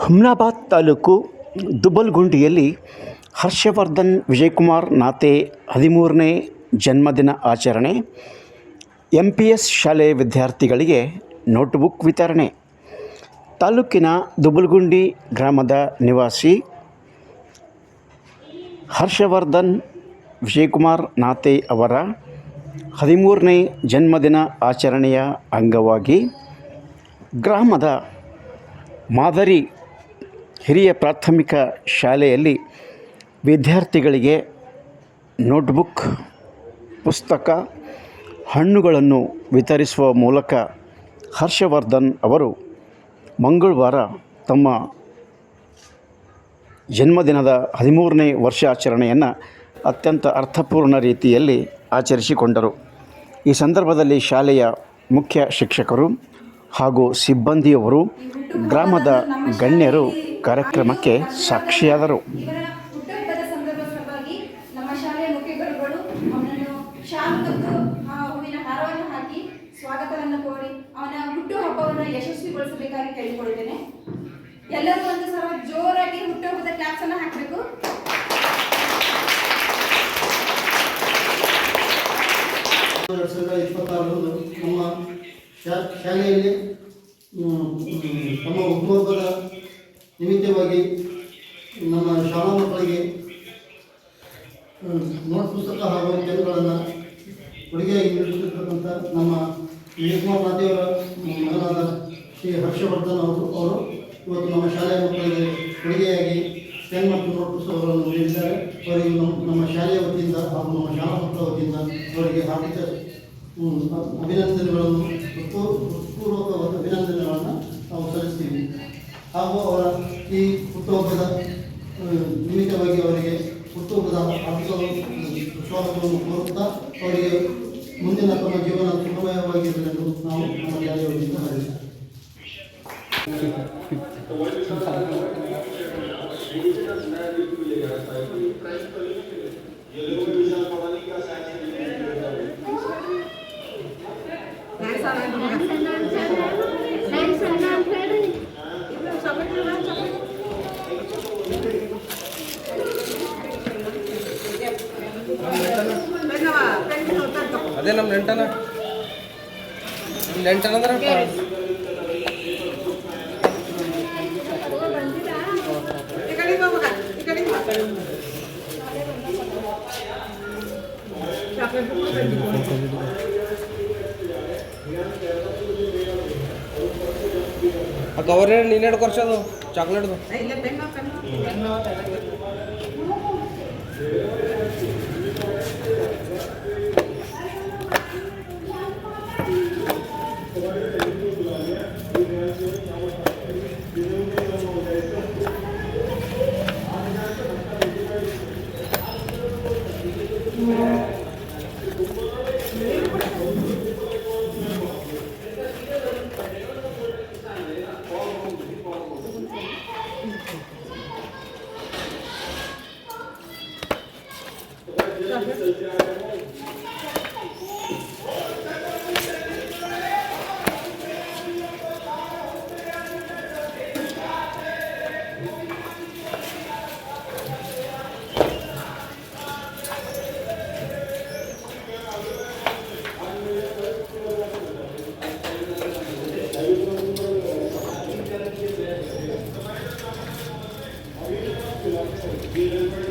ಹುಮ್ನಾಬಾದ್ ತಾಲೂಕು ದುಬಲ್ಗುಂಡಿಯಲ್ಲಿ ಹರ್ಷವರ್ಧನ್ ವಿಜಯಕುಮಾರ್ ನಾತೆ 13ನೇ ಜನ್ಮದಿನ ಆಚರಣೆ. MPS ಶಾಲೆಯ ವಿದ್ಯಾರ್ಥಿಗಳಿಗೆ ನೋಟ್ಬುಕ್ ವಿತರಣೆ. ತಾಲೂಕಿನ ದುಬಲ್ಗುಂಡಿ ಗ್ರಾಮದ ನಿವಾಸಿ ಹರ್ಷವರ್ಧನ್ ವಿಜಯಕುಮಾರ್ ನಾತೆ ಅವರ 13ನೇ ಜನ್ಮದಿನ ಆಚರಣೆಯ ಅಂಗವಾಗಿ ಗ್ರಾಮದ ಮಾದರಿ ಹಿರಿಯ ಪ್ರಾಥಮಿಕ ಶಾಲೆಯಲ್ಲಿ ವಿದ್ಯಾರ್ಥಿಗಳಿಗೆ ನೋಟ್ಬುಕ್, ಪುಸ್ತಕ, ಹಣ್ಣುಗಳನ್ನು ವಿತರಿಸುವ ಮೂಲಕ ಹರ್ಷವರ್ಧನ್ ಅವರು ಮಂಗಳವಾರ ತಮ್ಮ ಜನ್ಮದಿನದ 13ನೇ ವರ್ಷಾಚರಣೆಯನ್ನು ಅತ್ಯಂತ ಅರ್ಥಪೂರ್ಣ ರೀತಿಯಲ್ಲಿ ಆಚರಿಸಿಕೊಂಡರು. ಈ ಸಂದರ್ಭದಲ್ಲಿ ಶಾಲೆಯ ಮುಖ್ಯ ಶಿಕ್ಷಕರು ಹಾಗೂ ಸಿಬ್ಬಂದಿಯವರು, ಗ್ರಾಮದ ಗಣ್ಯರು ಕಾರ್ಯಕ್ರಮಕ್ಕೆ ಸಾಕ್ಷಿಯಾದರು. ಸ್ವಾಗತವನ್ನು ಕೋರಿ ಅವನ ಹುಟ್ಟುಹಬ್ಬವನ್ನು ಯಶಸ್ವಿಗೊಳಿಸಬೇಕಾಗಿ ಕೇಳಿಕೊಳ್ಳುತ್ತೇನೆ. ಎಲ್ಲರೂ ಒಂದು ಸಲ ಜೋರಾಗಿ ಹುಟ್ಟುಹಬ್ಬದ ಕ್ಲಾಪ್ಸ್ ಅನ್ನು ಹಾಕಬೇಕು. ನಮ್ಮ ಶಾಲೆಯಲ್ಲಿ ನಮ್ಮ ಹುಟ್ಟುಹಬ್ಬದ ನಿಮಿತ್ತವಾಗಿ ನಮ್ಮ ಶಾಲಾ ಮಕ್ಕಳಿಗೆ ನೋಟ್ ಪುಸ್ತಕ ಹಾಗೂ ಪೆನ್ನುಗಳನ್ನು ಕೊಡುಗೆಯಾಗಿ ನೀಡುತ್ತಿರ್ತಕ್ಕಂಥ ನಮ್ಮ ವಿಜಯಕುಮಾರ್ ನಾತೆಯವರ ಮಗನಾದ ಶ್ರೀ ಹರ್ಷವರ್ಧನ್ ಅವರು ಇವತ್ತು ನಮ್ಮ ಶಾಲೆಯ ಮಕ್ಕಳಿಗೆ ಕೊಡುಗೆಯಾಗಿ ಪೆನ್ ಮತ್ತು ನೋಟ್ ಪುಸ್ತಕಗಳನ್ನು ನೀಡಿದ್ದಾರೆ. ಅವರಿಗೆ ನಮ್ಮ ಶಾಲೆಯ ವತಿಯಿಂದ ಹಾಗೂ ನಮ್ಮ ಶಾಲಾ ಮಕ್ಕಳ ವತಿಯಿಂದ ಅವರಿಗೆ ಹಾರ್ದಿಕ ಅಭಿನಂದನೆಗಳನ್ನು, ಹೃತ್ಪೂರ್ವಕ ಅಭಿನಂದನೆಗಳನ್ನು ನಾವು ಸಲ್ಲಿಸ್ತೀವಿ. ಹಾಗೂ ಅವರ ಈ ಹುಟ್ಟುಹಬ್ಬದ ನಿಮಿತ್ತವಾಗಿ ಅವರಿಗೆ ಹುಟ್ಟುಹಬ್ಬದ ಹಾರ್ದಿಕ ಸ್ವಾಗತವನ್ನು ಕೋರುತ್ತಾ ಅವರಿಗೆ ಮುಂದಿನ ತಮ್ಮ ಜೀವನ ಸುಖಮಯವಾಗಿರಲೆಂದು ನಾವು ನಮ್ಮ ಶಾಲೆಯ ವತಿಯಿಂದ ಹಾರೈಸುತ್ತೇವೆ. ಅದೇ ನಮ್ಮ ನೆಂಟನ ಅಂದ್ರೆ ಕವರ್ ನೀನು ಎರಡು ಕೊರ್ಸೋದು ಚಾಕ್ಲೇಟ್ದು. Thank you.